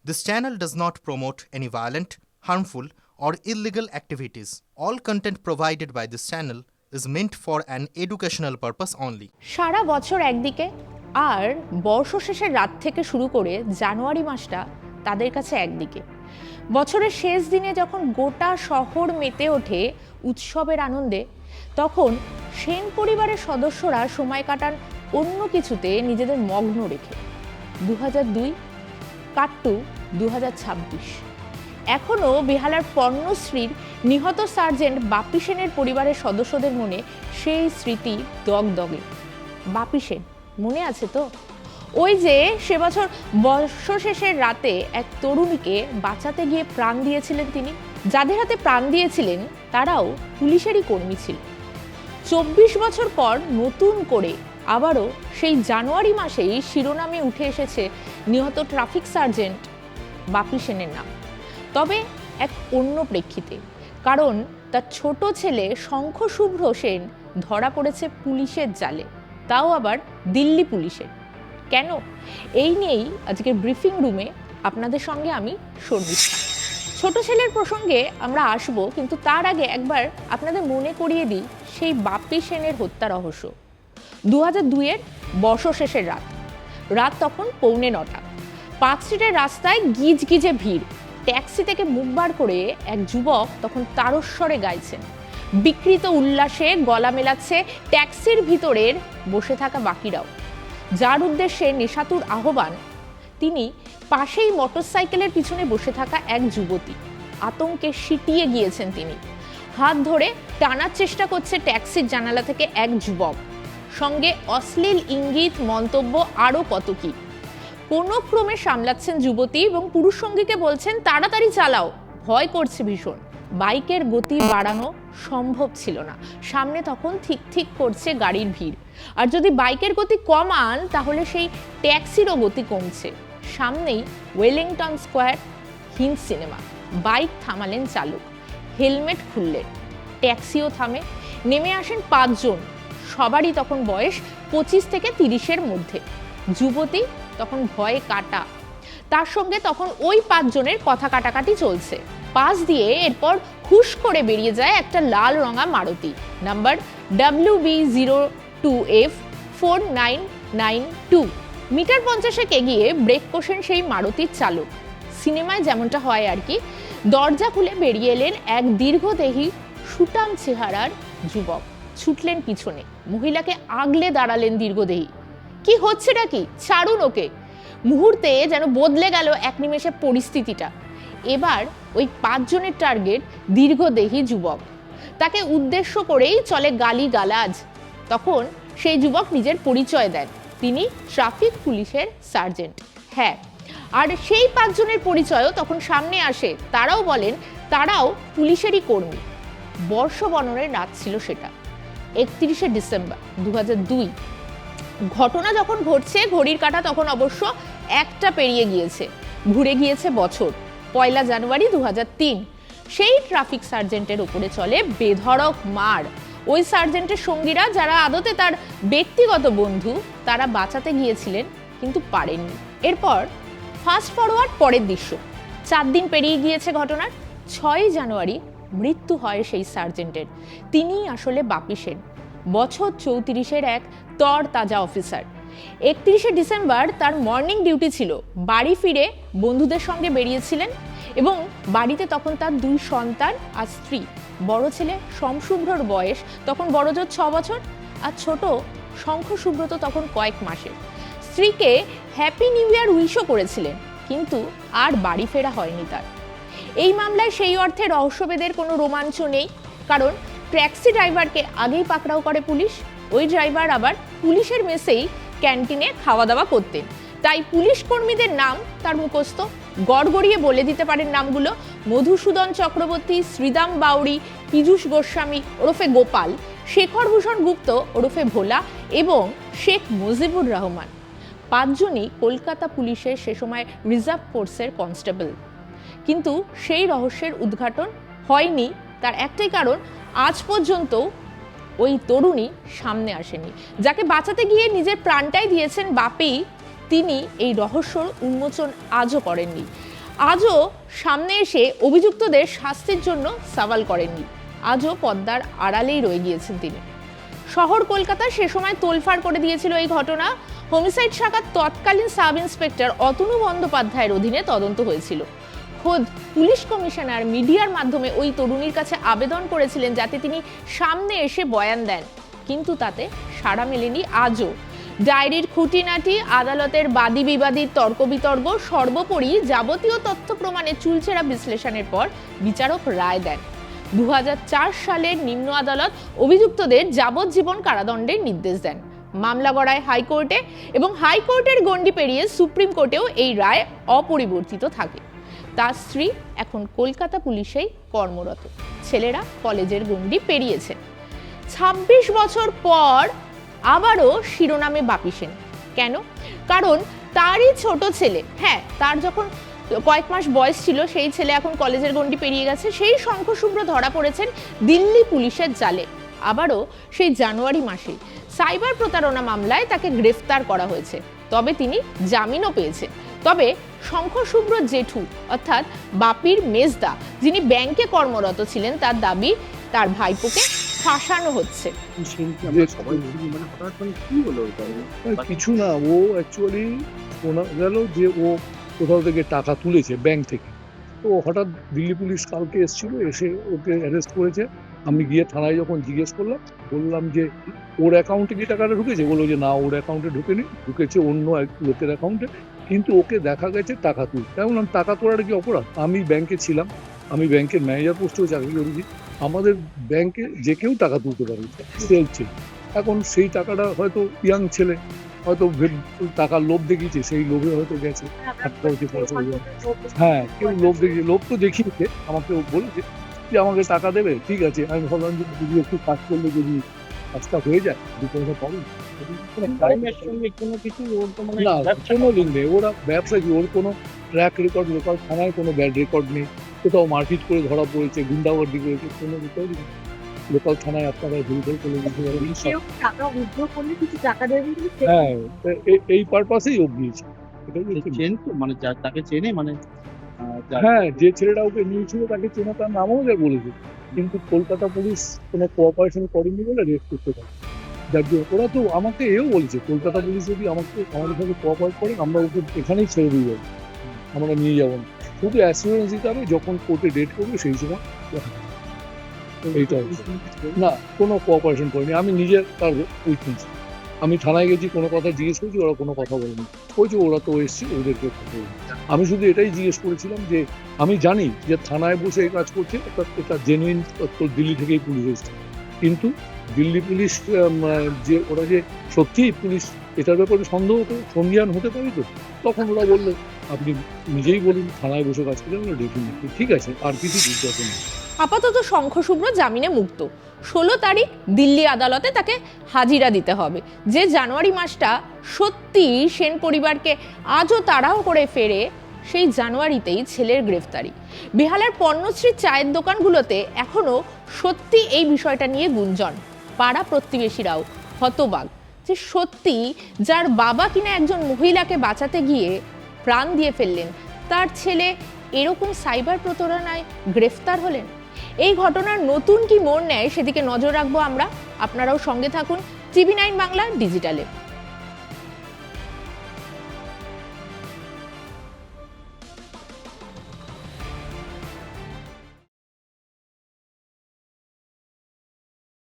This channel does not promote any violent, harmful, or illegal activities. All content provided by this channel is meant for an educational purpose only. সারা বছর একদিকে আর বর্ষ শেষের রাত থেকে শুরু করে জানুয়ারি মাসটা তাদের কাছে একদিকে। বছরের শেষ দিনে যখন গোটা শহর মেতে ওঠে উৎসবের আনন্দে, তখন সেন পরিবারের সদস্যরা সময় কাটান অন্য কিছুতে নিজেদের মগ্ন রেখে। 2002 কাট্টু 2026। এখনও বেহালার পর্ণশ্রীর নিহত সার্জেন্ট বাপি সেনের পরিবারের সদস্যদের মনে সেই স্মৃতি দগদগে। বাপি সেন মনে আছে তো? ওই যে সে বছর বর্ষ শেষের রাতে এক তরুণীকে বাঁচাতে গিয়ে প্রাণ দিয়েছিলেন তিনি। যাদের হাতে প্রাণ দিয়েছিলেন তারাও পুলিশেরই কর্মী ছিল। 24 বছর পর নতুন করে আবারও সেই জানুয়ারি মাসেই শিরোনামে উঠে এসেছে নিহত ট্রাফিক সার্জেন্ট বাপি সেনের নাম, তবে এক অন্য প্রেক্ষিতে। কারণ তার ছোট ছেলে শঙ্খশুভ্র সেন ধরা পড়েছে পুলিশের জালে, তাও আবার দিল্লি পুলিশের। কেন? এই নিয়েই আজকের ব্রিফিং রুমে আপনাদের সঙ্গে আমি শর্মিষ্ঠা। ছোট ছেলের প্রসঙ্গে আমরা আসব, কিন্তু তার আগে একবার আপনাদের মনে করিয়ে দিই সেই বাপি সেনের হত্যা রহস্য। 2002-এর বর্ষ শেষের রাত তখন 8:45। পার্ক স্ট্রিটের রাস্তায় গিজগিজে ভিড়। ট্যাক্সি থেকে মুখ বার করে এক যুবক তখন তারস্বরে গাইছেন। বিকৃত উল্লাসে গলা মেলাচ্ছে ট্যাক্সির ভিতরের বসে থাকা বাকিরাও। যার উদ্দেশ্যে নেশাতুর আহ্বান, তিনি পাশেই মোটরসাইকেলের পিছনে বসে থাকা এক যুবতী। আতঙ্কে সিটিয়ে গিয়েছেন তিনি। হাত ধরে টানার চেষ্টা করছে ট্যাক্সির জানালা থেকে এক যুবক। সঙ্গে অশ্লীল ইঙ্গিত, মন্তব্য, আরও কত কি। কোনো ক্রমে সামলাচ্ছেন যুবতী এবং পুরুষ সঙ্গীকে বলছেন তাড়াতাড়ি চালাও, ভয় করছে ভীষণ। বাইকের গতি বাড়ানো সম্ভব ছিল না, সামনে তখন ঠিক ঠিক করছে গাড়ির ভিড়। আর যদি বাইকের গতি কমান তাহলে সেই ট্যাক্সিরও গতি কমছে। সামনেই Wellington Square, Hind cinema. Bike থামালেন চালক, হেলমেট খুললেন, ট্যাক্সিও থামে। নেমে আসেন 5 জন, সবারই তখন বয়স 25 থেকে 30-এর মধ্যে। যুবতী তখন ভয়ে কাটা, তার সঙ্গে তখন ওই 5 জনের কথা কাটাকাটি চলছে। পাশ দিয়ে এরপর হুশ করে বেরিয়ে যায় একটা লাল রঙা মারুতি, নাম্বার WB02F4992। মিটার 50 এগিয়ে ব্রেক কষেন সেই মারুতির চালক। সিনেমায় যেমনটা হয় আর কি। দরজা খুলে বেরিয়ে এলেন এক দীর্ঘদেহী সুটাম চেহারার যুবক। ছুটলেন পিছনে, মহিলাকে আগলে দাঁড়ালেন দীর্ঘদেহী। কি হচ্ছেটা কি? ছাড়ুন ওকে। মুহূর্তে যেন বদলে গেল এক নিমেষে পরিস্থিতিটা। এবার ওই 5 জনের টার্গেট দীর্ঘদেহী যুবক। তাকে উদ্দেশ্য করেই চলে গালিগালাজ। তখন সেই যুবক নিজের পরিচয় দেন, তিনি ট্রাফিক পুলিশের সার্জেন্ট। হ্যাঁ, আর সেই 5 জনের পরিচয়ও তখন সামনে আসে। তারাও বলেন তারাও পুলিশেরই কর্মী। বর্ষবরণের রাত ছিল সেটা, 31শে ডিসেম্বর 2002। ঘটনা যখন ঘটছে ঘড়ির কাঁটা তখন অবশ্য 1টা পেরিয়ে গিয়েছে। ঘুরে গিয়েছে বছর, 1 জানুয়ারি 2003। সেই ট্রাফিক সার্জেন্টের উপরে চলে বেধড়ক মার। ওই সার্জেন্টের সঙ্গীরা, যারা আদতে তার ব্যক্তিগত বন্ধু, তারা বাঁচাতে গিয়েছিলেন কিন্তু পারেননি। এরপর ফাস্ট ফরওয়ার্ড পরের দৃশ্য। 4 দিন পেরিয়ে গিয়েছে ঘটনার। 6 জানুয়ারি মৃত্যু হয় সেই সার্জেন্টের। তিনিই আসলে বাপি সেন, বছর 34-এর এক তর তাজা অফিসার। 31শে ডিসেম্বর তার মর্নিং ডিউটি ছিল। বাড়ি ফিরে বন্ধুদের সঙ্গে বেরিয়েছিলেন এবং বাড়িতে তখন তার 2 সন্তান আর স্ত্রী। বড় ছেলে শমশুভ্রর বয়স তখন বড়জোর 6 বছর, আর ছোট শঙ্খশুভ্র তখন কয়েক মাসের। স্ত্রীকে হ্যাপি নিউ ইয়ার উইশও করেছিলেন, কিন্তু আর বাড়ি ফেরা হয়নি তার। এই মামলায় সেই অর্থে রহস্যভেদের কোনো রোমাঞ্চ নেই, কারণ ট্যাক্সি ড্রাইভারকে আগেই পাকড়াও করে পুলিশ। ওই ড্রাইভার আবার পুলিশের মেসেই ক্যান্টিনে খাওয়া দাওয়া করতেন, তাই পুলিশ কর্মীদের নাম তার মুখস্থ। গড়গড়িয়ে বলে দিতে পারেন নামগুলো: মধুসূদন চক্রবর্তী, শ্রীদাম বাউরি, পীযূষ গোস্বামী ওরফে গোপাল, শেখর ভূষণ গুপ্ত ওরফে ভোলা এবং শেখ মুজিবুর রহমান। 5 জনই কলকাতা পুলিশের সে সময় রিজার্ভ ফোর্সের কনস্টেবল। কিন্তু সেই রহস্যের উদ্ঘাটন হয়নি, তার একটাই কারণ, আজ পর্যন্ত ওই তরুণী সামনে আসেনি। যাকে বাঁচাতে গিয়ে নিজের প্রাণটাই দিয়েছেন বাপি, তিনি এই রহস্যর উন্মোচন আজও করেননি। আজও সামনে এসে অভিযুক্তদের শাস্তির জন্য সওয়াল করেননি। আজও পর্দার আড়ালেই রয়ে গিয়েছেন তিনি। শহর কলকাতা সে সময় তোলফাড় করে দিয়েছিল এই ঘটনা। হোমিসাইড শাখার তৎকালীন সাব ইন্সপেক্টর অতনু বন্দ্যোপাধ্যায়ের অধীনে তদন্ত হয়েছিল। খোদ পুলিশ কমিশনার মিডিয়ার মাধ্যমে ওই তরুণীর কাছে আবেদন করেছিলেন যাতে তিনি সামনে এসে বয়ান দেন, কিন্তু তাতে সাড়া মেলেনি আজও। ডায়েরির খুঁটিনাটি, আদালতের বাদী বিবাদীর তর্ক বিতর্ক, সর্বোপরি যাবতীয় তথ্য প্রমাণে চুলচেরা বিশ্লেষণের পর বিচারক রায় দেন। 2004 সালের নিম্ন আদালত অভিযুক্তদের যাবজ্জীবন কারাদণ্ডের নির্দেশ দেন। মামলা গড়ায় হাইকোর্টে এবং হাইকোর্টের গণ্ডি পেরিয়ে সুপ্রিম কোর্টেও এই রায় অপরিবর্তিত থাকে। তার স্ত্রী এখন কলকাতা পুলিশেই কর্মরত। ছেলেরা কলেজের গণ্ডি পেরিয়েছে। 26 বছর পর আবারও শিরোনামে বাপি সেন। কেন? কারণ তারই ছোট ছেলে, হ্যাঁ, তার যখন কয়েক মাস বয়স ছিল সেই ছেলে এখন কলেজের গণ্ডি পেরিয়ে গেছে। সেই শঙ্খশুভ্র ধরা পড়েছেন দিল্লি পুলিশের জালে। আবারও সেই জানুয়ারি মাসে সাইবার প্রতারণা মামলায় তাকে গ্রেফতার করা হয়েছে, তবে তিনি জামিনও পেয়েছেন। তবে শঙ্খশুভ্র জেঠু অর্থাৎ বাপির মেজদা, যিনি ব্যাংকে কর্মরত ছিলেন, তার দাবি তার ভাইপোকে ফাঁসানো হচ্ছে। কিছু না, ও অ্যাকচুয়ালি শোনা গেল যে ও কোথাও থেকে টাকা তুলেছে ব্যাংক থেকে। তো হঠাৎ দিল্লি পুলিশ কালকে এসেছিল, এসে ওকে অ্যারেস্ট করেছে। আমি গিয়ে থানায় যখন জিজ্ঞেস করলাম, বললাম যে ওর অ্যাকাউন্টে কি টাকাটা ঢুকেছে? বললো যে না, ওর অ্যাকাউন্টে ঢুকেনি, ঢুকেছে অন্য এক লোকের অ্যাকাউন্টে, কিন্তু ওকে দেখা গেছে টাকা তুলতে। তাই বললাম টাকা তোলার কি অপরাধ? আমি ব্যাংকে ছিলাম, আমি ব্যাংকের ম্যানেজার পোস্টেও চাকরি করেছি, আমাদের ব্যাংকে যে কেউ টাকা তুলতে পারে, সেলফ ছিল। এখন সেই টাকাটা হয়তো ইয়াং ছেলে হয়তো টাকার লোভ দেখিয়েছে, সেই লোভে হয়তো গেছে। হ্যাঁ, কেউ লোভ দেখিয়ে, লোভ তো দেখিয়েছে, আমাকে বলেছে যে আমাকে টাকা দেবে, ঠিক আছে। আমি ভাবলাম যে যদি একটু কাজ করলে যদি কাজটা হয়ে যায়, দু পয়সা পাবো। না, কোনো লিঙ্ক নেই, ওরা ব্যবসা কি, ওর কোনো ট্র্যাক রেকর্ড, লোকাল থানায় কোনো ব্যাড রেকর্ড নেই, কোথাও মারপিট করে ধরা পড়েছে, গুন্ডাগর্দি করেছে, কোনো রেকর্ড নেই। লোকাল থানায় আপনারা ভেরিফাই করে দিতে পারবেন। হ্যাঁ, এই পারপাসেই ও গিয়েছে। মানে তাকে চেনে, মানে হ্যাঁ, যে ছেলেটা ওকে নিয়েছিল তাকে চেনা, তার নামও যা বলেছে, কিন্তু কলকাতা পুলিশ কোনো কোঅপারেশন করেনি বলে রেস্ট করতে পারে। যার জন্য ওরা তো আমাকে এও বলেছে, কলকাতা পুলিশ যদি আমাদের সাথে কোঅপারেট করে আমরা ওকে এখানেই ছেড়ে দিয়ে যাবো, আমরা নিয়ে যাবো না। শুধু অ্যাসিওরেন্স দিতে হবে যখন কোর্টে ডেট করবে সেই সময়। এইটা না, কোনো কোঅপারেশন করেনি। আমি নিজে তার উইটনেস, আমি থানায় গেছি, কোনো কথা জিজ্ঞেস করছি, ওরা কোনো কথা বলেনি। ওই যে ওরা তো এসছে, ওদেরকে আমি শুধু এটাই জিজ্ঞেস করেছিলাম যে আমি জানি যে থানায় বসে এই কাজ করছে, এটা জেনুইন, দিল্লি থেকেই পুলিশ এসছে, কিন্তু দিল্লি পুলিশ যে ওরা যে সত্যিই পুলিশ এটার ব্যাপারে সন্দিহান হতে পারে, তো তখন ওরা বললো আপনি নিজেই বলুন থানায় বসে কাজ করেন, আমরা ডেফিনেটলি ঠিক আছে, আর কিছু জিজ্ঞাসা নেই। আপাতত শঙ্খশুভ্র জামিনে মুক্ত। 16 তারিখ দিল্লি আদালতে তাকে হাজিরা দিতে হবে। যে জানুয়ারি মাসটা সত্যি সেন পরিবারকে আজও তাড়াও করে ফেরে, সেই জানুয়ারিতেই ছেলের গ্রেফতারি। বেহালার পণ্যশ্রীর চায়ের দোকানগুলোতে এখনো সত্যি এই বিষয়টা নিয়ে গুঞ্জন। পাড়া প্রতিবেশীরাও হতবাক যে সত্যি যার বাবা কিনা একজন মহিলাকে বাঁচাতে গিয়ে প্রাণ দিয়ে ফেললেন, তার ছেলে এরকম সাইবার প্রতারণায় গ্রেফতার হলেন। এই ঘটনার নতুন কি মোড় নেয় সেদিকে নজর রাখবো আমরা। আপনারাও সঙ্গে থাকুন টিভি9 বাংলা ডিজিটালে।